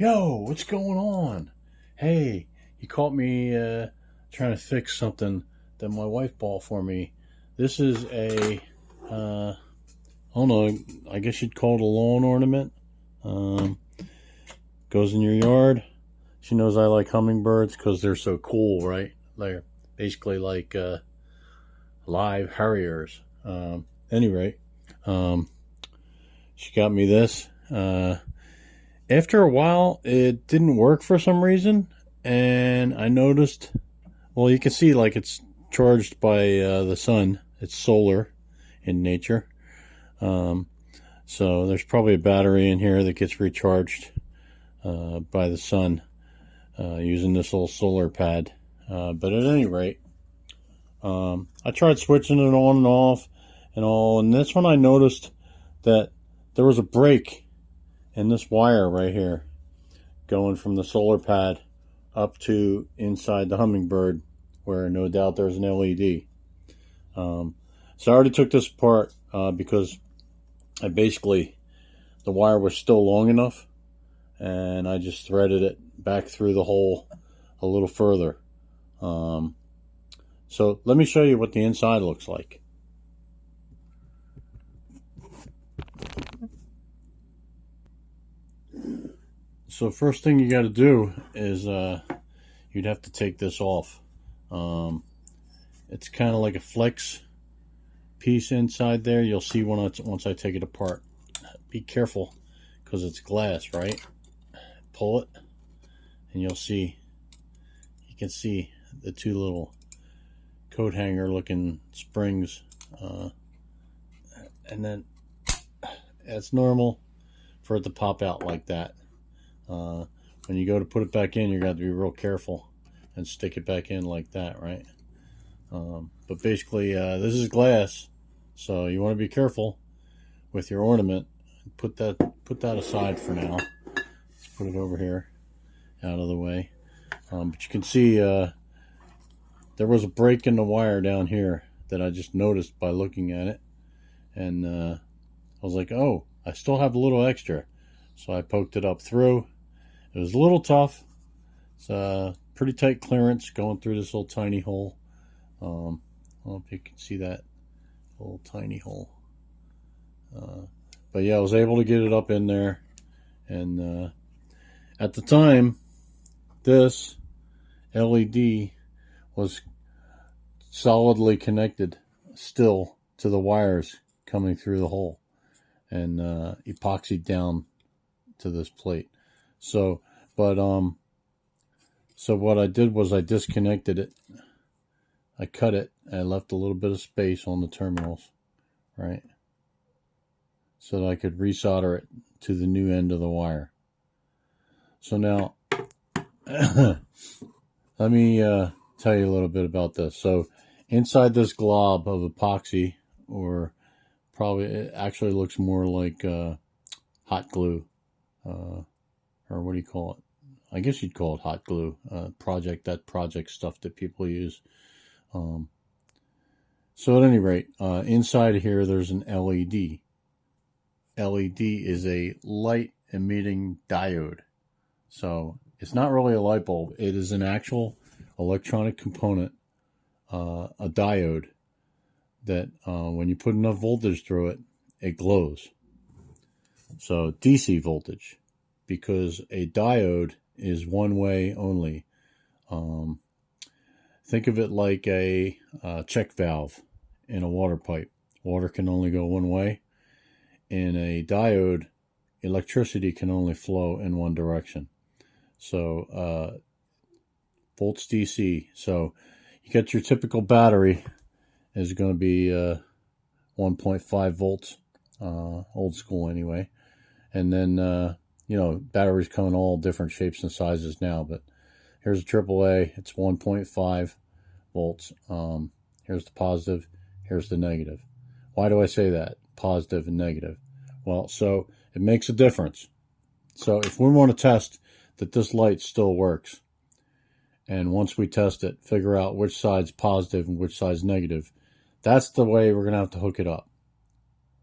Yo, what's going on? Hey, you caught me trying to fix something that my wife bought for me. This is I don't know, I guess you'd call it a lawn ornament. Um, Goes in your yard. She knows I like hummingbirds because they're so cool, right? They're basically like live harriers. Any rate, um, she got me this. After a while, it didn't work for some reason, and I noticed. Well, you can see like it's charged by the sun. It's solar in nature, um, so there's probably a battery in here that gets recharged by the sun using this little solar pad. But at any rate, I tried switching it on and off and all, and that's when I noticed that there was a break in this wire right here going from the solar pad up to inside the hummingbird, where no doubt there's an LED. So I already took this apart because the wire was still long enough, and I just threaded it back through the hole a little further. So let me show you what the inside looks like. So first thing you got to do is you'd have to take this off. It's kind of like a flex piece inside there. You'll see once I take it apart. Be careful because it's glass, right? Pull it and you'll see. You can see the two little coat hanger looking springs, and then it's normal for it to pop out like that. When you go to put it back in, you're going to have to be real careful and stick it back in like that, right? But basically, this is glass, so you want to be careful with your ornament. Put that aside for now. Let's put it over here, out of the way. But you can see there was a break in the wire down here that I just noticed by looking at it, and I was like, oh, I still have a little extra, so I poked it up through. It was a little tough. It's pretty tight clearance going through this little tiny hole. I don't know if you can see that little tiny hole. But yeah, I was able to get it up in there. And at the time, this LED was solidly connected still to the wires coming through the hole and epoxied down to this plate. So what I did was I disconnected it. I cut it. I left a little bit of space on the terminals, right? So that I could resolder it to the new end of the wire. So now, let me tell you a little bit about this. So inside this glob of epoxy, or probably it actually looks more like hot glue, or what do you call it? I guess you'd call it hot glue. Project stuff that people use. So at any rate, inside here there's an LED. LED is a light emitting diode. So it's not really a light bulb. It is an actual electronic component, a diode that when you put enough voltage through it, it glows. So DC voltage, because a diode is one way only. Think of it like a check valve in a water pipe. Water can only go one way. In a diode, electricity can only flow in one direction. So volts DC. So you get your typical battery is going to be 1.5 volts, old school anyway. And then batteries come in all different shapes and sizes now, but here's a AAA. It's 1.5 volts. Here's the positive. Here's the negative. Why do I say that? Positive and negative. Well, so it makes a difference. So if we want to test that this light still works, and once we test it, figure out which side's positive and which side's negative, that's the way we're going to have to hook it up.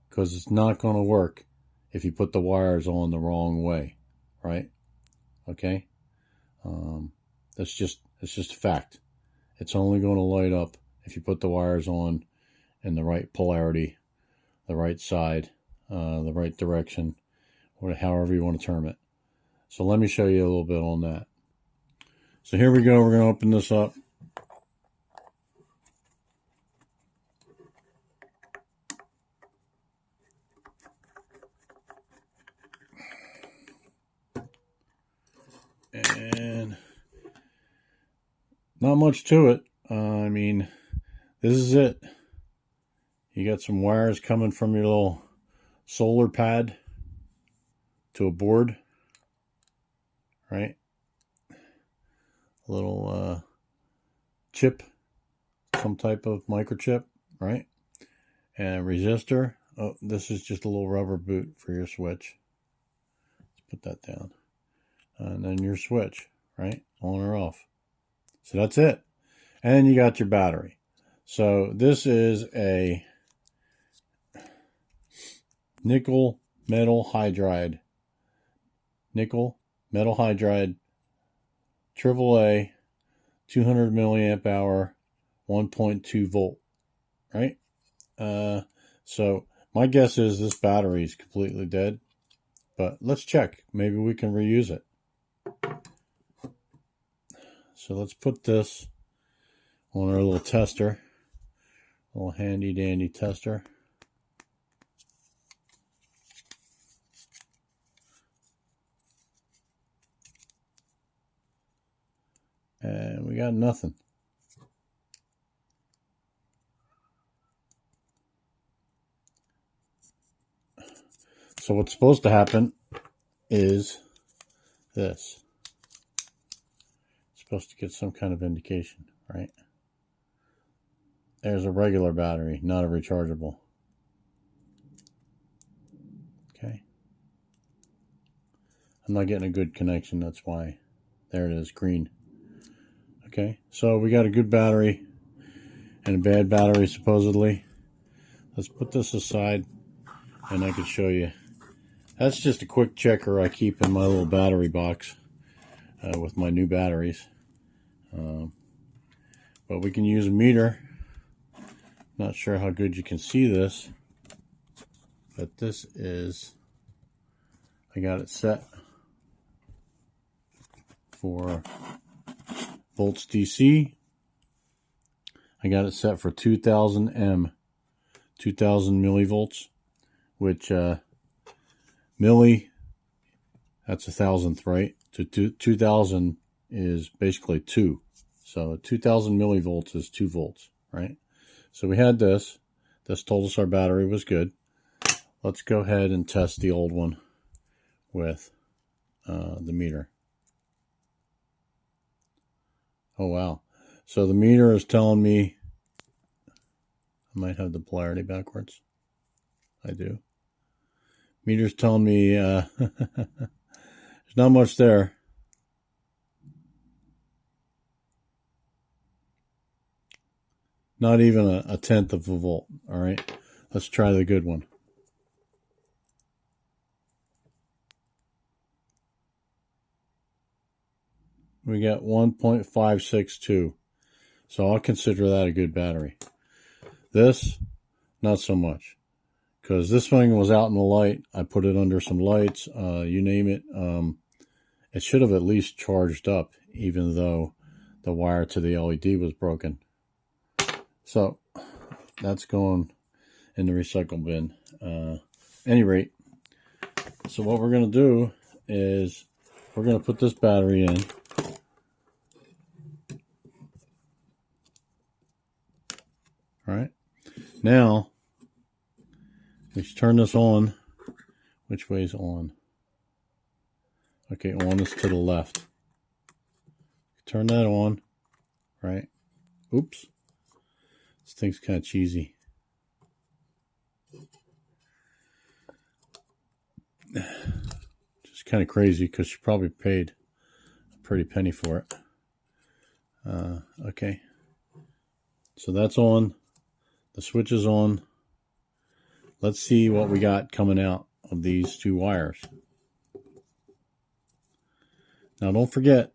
Because it's not going to work if you put the wires on the wrong way, right? Okay, it's just a fact. It's only going to light up if you put the wires on in the right polarity, the right side, the right direction, or however you want to term it. So let me show you a little bit on that. So here we go. We're going to open this up. And not much to it. I mean, this is it. You got some wires coming from your little solar pad to a board, right? A little chip, some type of microchip, right? And a resistor. Oh, this is just a little rubber boot for your switch. Let's put that down. And then your switch, right? On or off. So that's it. And you got your battery. So this is a nickel metal hydride AAA 200 milliamp hour 1.2 volt, right? So my guess is this battery is completely dead, but let's check. Maybe we can reuse it. So let's put this on our little tester, little handy dandy tester. And we got nothing. So what's supposed to happen is this. It's supposed to get some kind of indication, right? There's a regular battery, not a rechargeable. Okay. I'm not getting a good connection, that's why. There it is, green. Okay, so we got a good battery and a bad battery, supposedly. Let's put this aside, and I can show you. That's just a quick checker I keep in my little battery box with my new batteries. But we can use a meter. Not sure how good you can see this, but this is, I got it set for volts DC. I got it set for 2000 M, 2000 millivolts, which milli, that's a thousandth, right? So 2000 is basically 2. So 2000 millivolts is 2 volts, right? So we had this. This told us our battery was good. Let's go ahead and test the old one with the meter. Oh, wow. So the meter is telling me, I might have the polarity backwards. I do. Meter's telling me there's not much there. Not even a tenth of a volt. All right. Let's try the good one. We got 1.562. So I'll consider that a good battery. This, not so much. Because this thing was out in the light. I put it under some lights, you name it. It should have at least charged up, even though the wire to the LED was broken. So that's going in the recycle bin. Any rate, so what we're going to do is we're going to put this battery in. All right. Now, let's turn this on. Which way is on? Okay, on is to the left. Turn that on. Right. Oops. This thing's kind of cheesy. Just kind of crazy because she probably paid a pretty penny for it. Okay. So that's on. The switch is on. Let's see what we got coming out of these two wires. Now don't forget,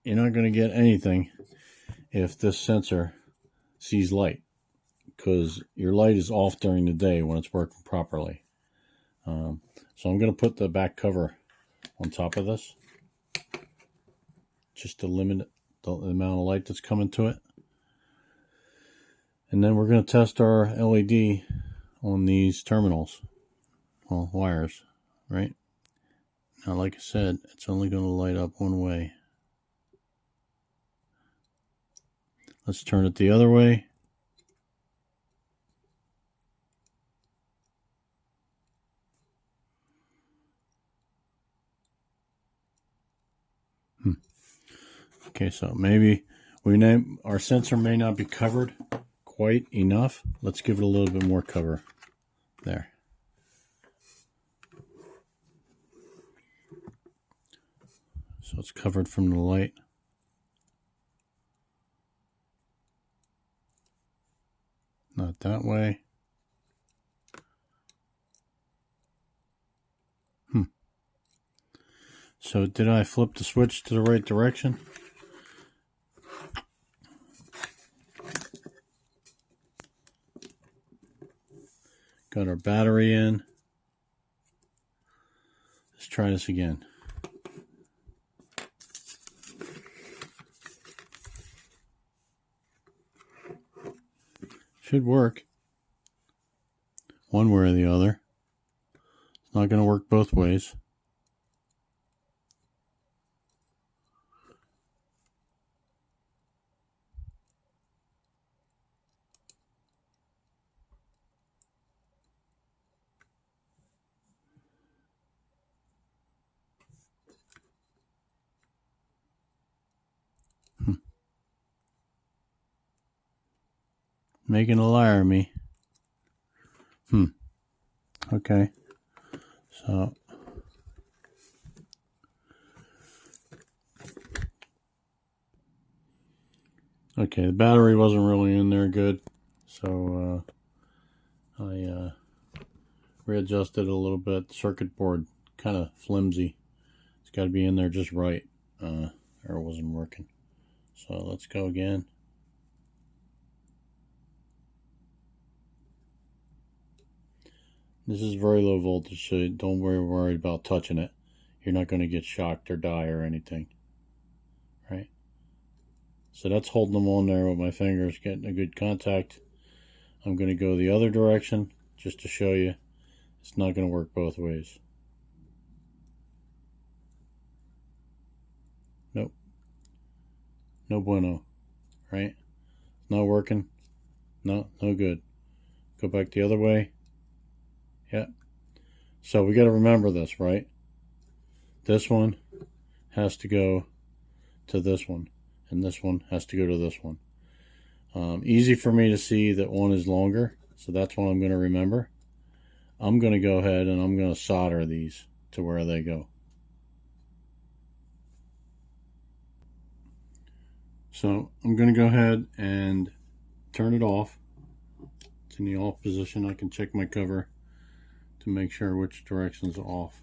you're not going to get anything if this sensor sees light, because your light is off during the day when it's working properly. So I'm going to put the back cover on top of this, just to limit the amount of light that's coming to it. And then we're going to test our LED on these terminals, well, wires, right? Now, like I said, it's only going to light up one way. Let's turn it the other way. Okay, so maybe our sensor may not be covered quite enough. Let's give it a little bit more cover there. So it's covered from the light. Not that way. So did I flip the switch to the right direction? Got our battery in. Let's try this again. Should work one way or the other. It's not going to work both ways. Making a liar of me. Okay. So okay, the battery wasn't really in there good, so I readjusted it a little bit. The circuit board kind of flimsy. It's got to be in there just right, or it wasn't working. So let's go again. This is very low voltage, so don't worry about touching it. You're not going to get shocked or die or anything, right? So that's holding them on there with my fingers, getting a good contact. I'm going to go the other direction just to show you it's not going to work both ways. Nope. No bueno, right? Not working. No good. Go back the other way. Yeah. So we got to remember this, right? This one has to go to this one, and this one has to go to this one. Easy for me to see that one is longer, so that's what I'm going to remember. I'm going to go ahead and I'm going to solder these to where they go. So I'm going to go ahead and turn it off. It's in the off position. I can check my cover to make sure which direction's off.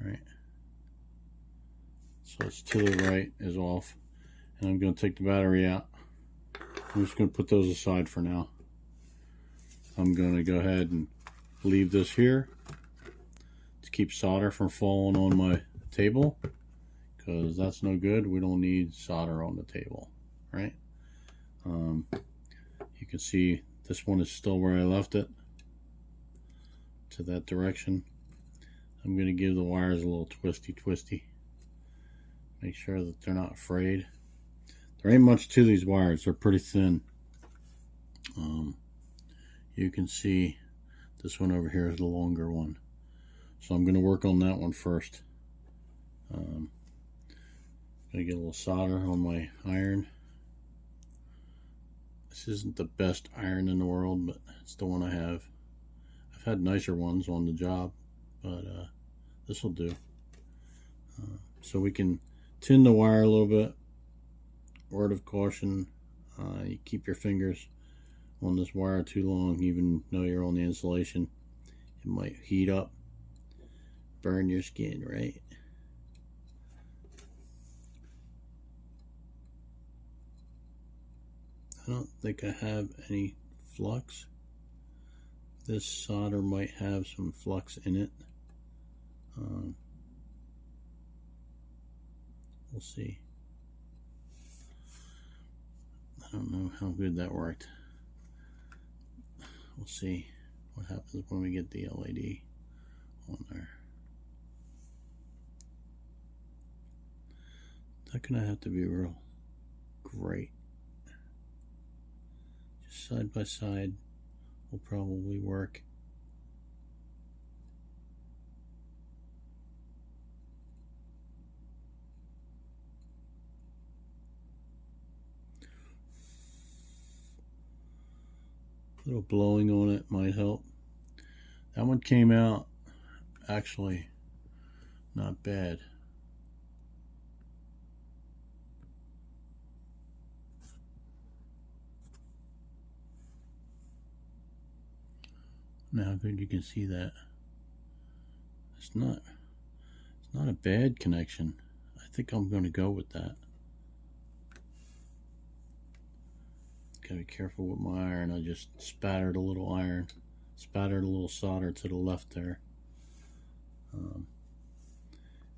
Right. So it's to the right is off. And I'm going to take the battery out. I'm just going to put those aside for now. I'm going to go ahead and leave this here to keep solder from falling on my table, because that's no good. We don't need solder on the table, right? You can see this one is still where I left it, to that direction. I'm going to give the wires a little twisty. Make sure that they're not frayed. There ain't much to these wires. They're pretty thin. You can see this one over here is the longer one. So I'm going to work on that one first. Going to get a little solder on my iron. This isn't the best iron in the world, but it's the one I have. I've had nicer ones on the job, but this will do. So we can tin the wire a little bit. Word of caution, you keep your fingers on this wire too long, even though you're on the insulation. It might heat up, burn your skin, right? I don't think I have any flux. This solder might have some flux in it. We'll see. I don't know how good that worked. We'll see what happens when we get the LED on there. It's not gonna have to be real great. Just side by side will probably work. A little blowing on it might help. That one came out actually not bad. Now how good you can see that. It's not a bad connection. I think I'm going to go with that. Gotta be careful with my iron. I just spattered a little solder to the left there.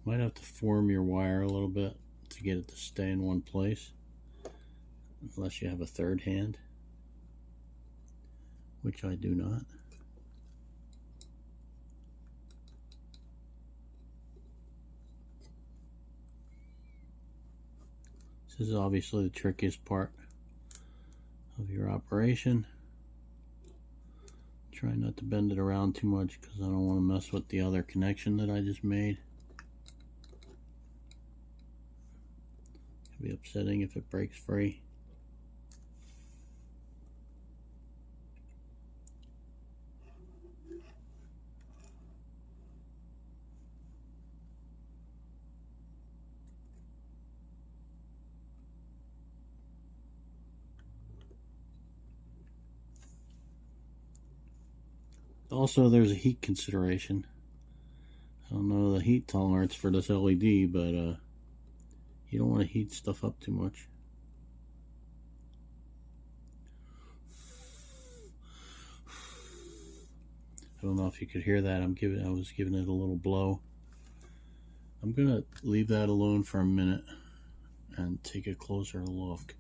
Might have to form your wire a little bit to get it to stay in one place, unless you have a third hand, which I do not. This is obviously the trickiest part of your operation. Try not to bend it around too much because I don't want to mess with the other connection that I just made. It'll be upsetting if it breaks free. Also, there's a heat consideration. I don't know the heat tolerance for this LED, but you don't want to heat stuff up too much. I don't know if you could hear that. I was giving it a little blow. I'm gonna leave that alone for a minute and take a closer look.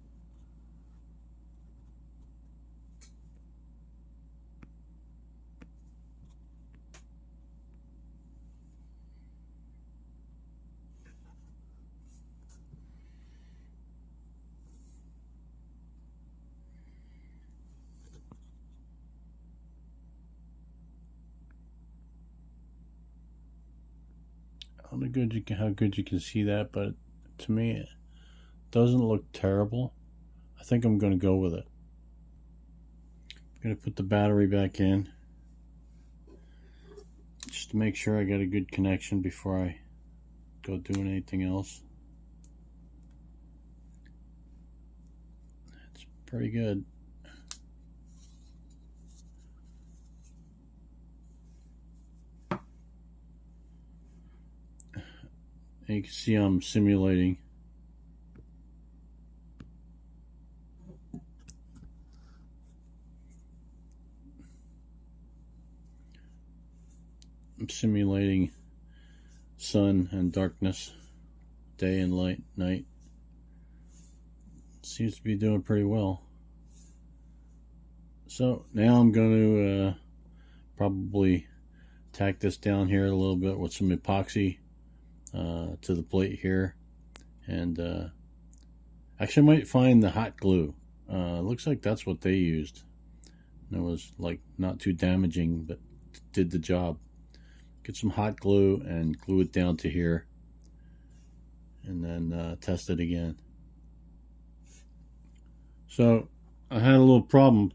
I don't know how good you can see that, but to me it doesn't look terrible. I think I'm going to go with it. I'm going to put the battery back in just to make sure I got a good connection before I go doing anything else. It's pretty good. And you can see I'm simulating. I'm simulating sun and darkness, day and night. Seems to be doing pretty well. So now I'm going to probably tack this down here a little bit with some epoxy to the plate here, and actually I might find the hot glue. Looks like that's what they used. And it was like not too damaging, but did the job. Get some hot glue and glue it down to here, and then test it again. So I had a little problem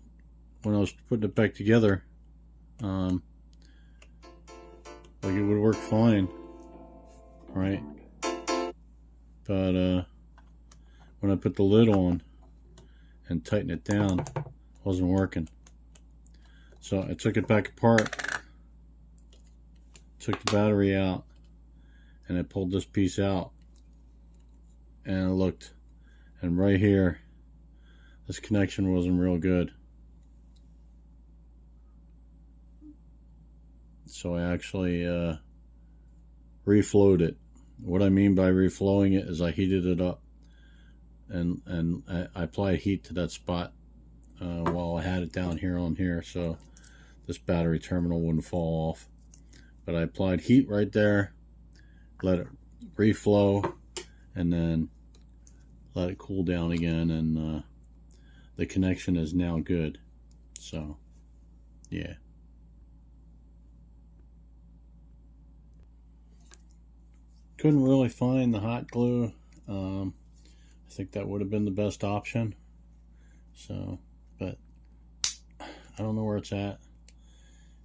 when I was putting it back together. Like it would work fine, right? But when I put the lid on and tighten it down, it wasn't working. So I took it back apart, took the battery out, and I pulled this piece out, and I looked, and right here this connection wasn't real good. So I actually reflowed it. What I mean by reflowing it is I heated it up, and I applied heat to that spot while I had it down here on here, so this battery terminal wouldn't fall off. But I applied heat right there, let it reflow, and then let it cool down again, and the connection is now good. So yeah. Couldn't really find the hot glue. I think that would have been the best option. So, but I don't know where it's at,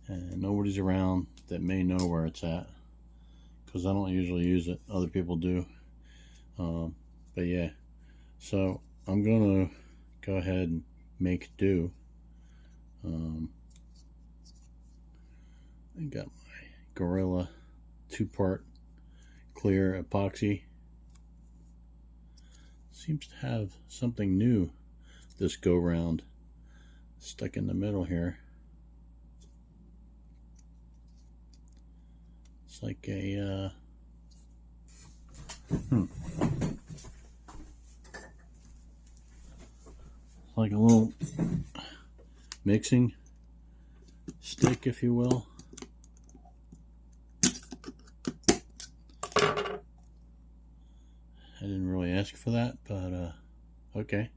and nobody's around that may know where it's at, because I don't usually use it. Other people do. But yeah, so I'm gonna go ahead and make do. I got my Gorilla 2-part clear epoxy. Seems to have something new this go round stuck in the middle here. It's like a like a little mixing stick, if you will. I didn't really ask for that, but okay.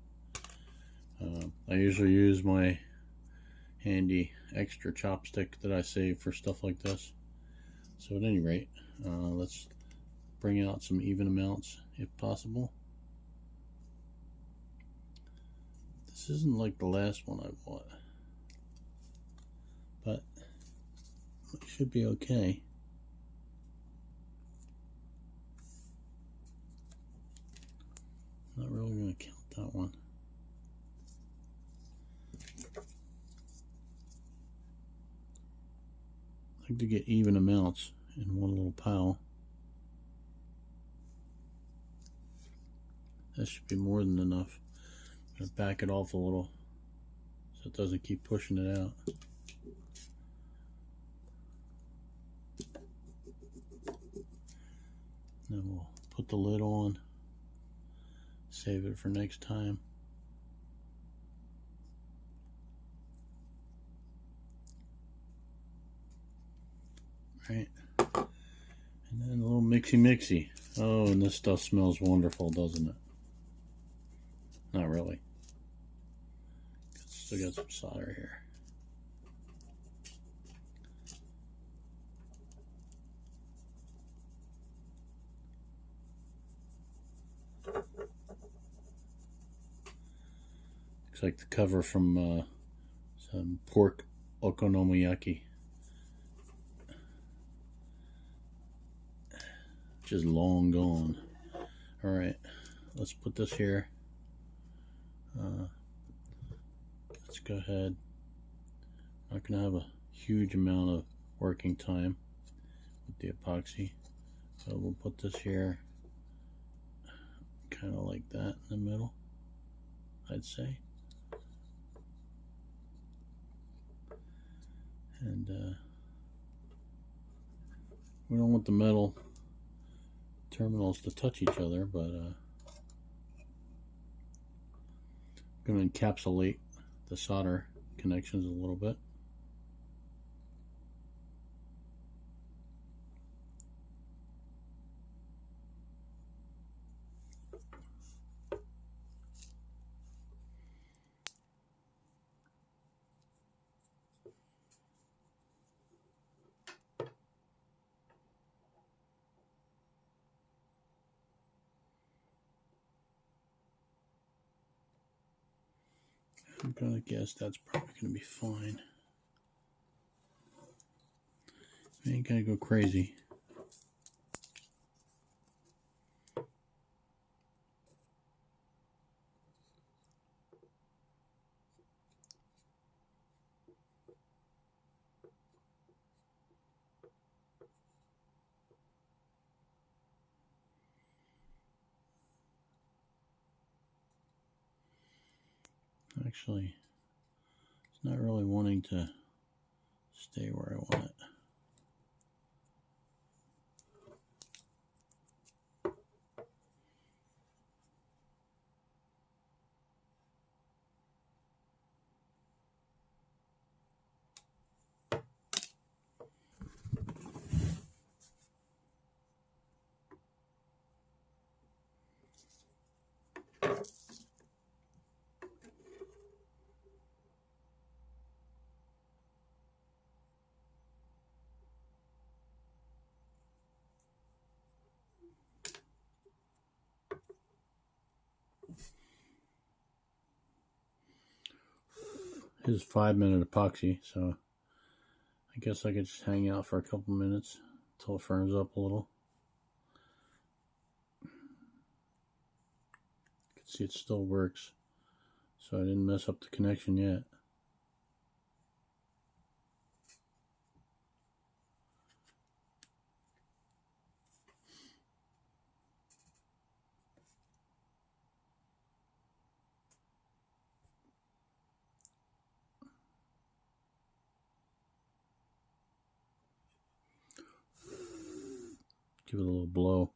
I usually use my handy extra chopstick that I save for stuff like this. So at any rate, let's bring out some even amounts if possible. This isn't like the last one I bought, but it should be okay. Not really going to count that one. I like to get even amounts in one little pile. That should be more than enough. I'm going to back it off a little so it doesn't keep pushing it out. Then we'll put the lid on, save it for next time. Right, and then a little mixy. Oh, and this stuff smells wonderful, doesn't it? Not really. Still got some solder here. Looks like the cover from some pork okonomiyaki. Just long gone. Alright, let's put this here. Let's go ahead. Not going to have a huge amount of working time with the epoxy, so we'll put this here kind of like that in the middle, I'd say. And we don't want the metal terminals to touch each other, but I'm going to encapsulate the solder connections a little bit. I'm gonna guess that's probably gonna be fine. I ain't gonna go crazy. Actually, it's not really wanting to stay where I want it. This is 5-minute epoxy, so I guess I could just hang out for a couple minutes until it firms up a little. You can see it still works, so I didn't mess up the connection yet. Give it a little blow.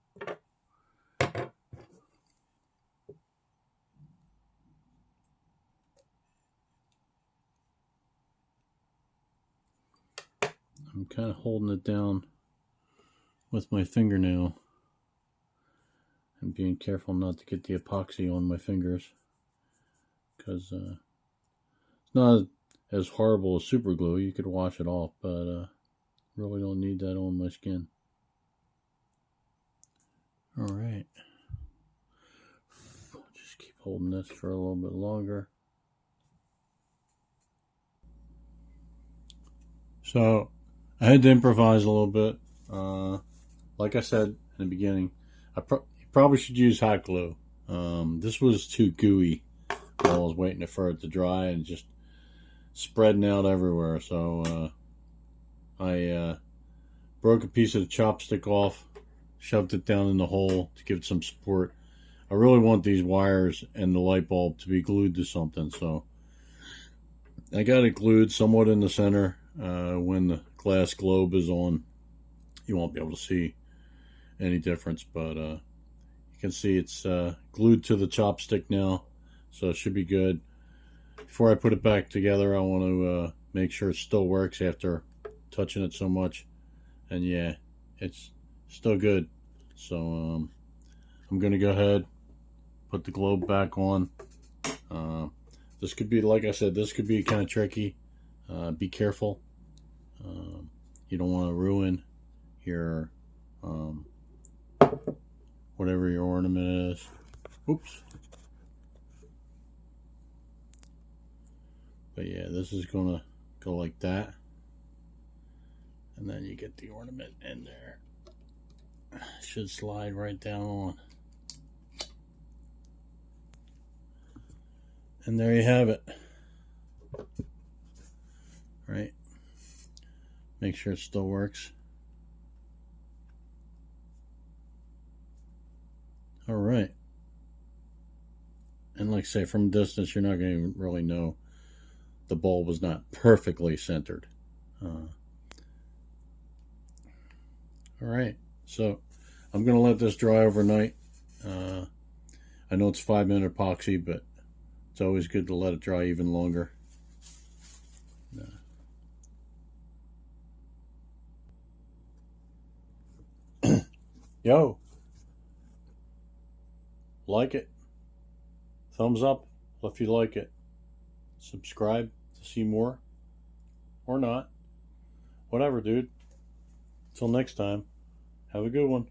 I'm kind of holding it down with my fingernail and being careful not to get the epoxy on my fingers, because it's not as horrible as super glue. You could wash it off, but really don't need that on my skin. Alright, just keep holding this for a little bit longer. So I had to improvise a little bit. Like I said in the beginning, you probably should use hot glue. This was too gooey while I was waiting for it to dry and just spreading out everywhere. So I broke a piece of the chopstick off, shoved it down in the hole to give it some support. I really want these wires and the light bulb to be glued to something, so I got it glued somewhat in the center. When the glass globe is on, you won't be able to see any difference, but you can see it's glued to the chopstick now, so it should be good. Before I put it back together, I want to make sure it still works after touching it so much, and yeah, it's still good. So I'm going to go ahead, put the globe back on. This could be, like I said, this could be kind of tricky. Be careful. You don't want to ruin your whatever your ornament is. Oops. But yeah, this is going to go like that. And then you get the ornament in there. Should slide right down on. And there you have it. Right. Make sure it still works. All right. And like I say, from a distance, you're not going to really know the bulb was not perfectly centered. All right. So I'm going to let this dry overnight. I know it's 5-minute epoxy, but it's always good to let it dry even longer. Yo, like it, thumbs up if you like it, subscribe to see more, or not, whatever, dude. Till next time, have a good one.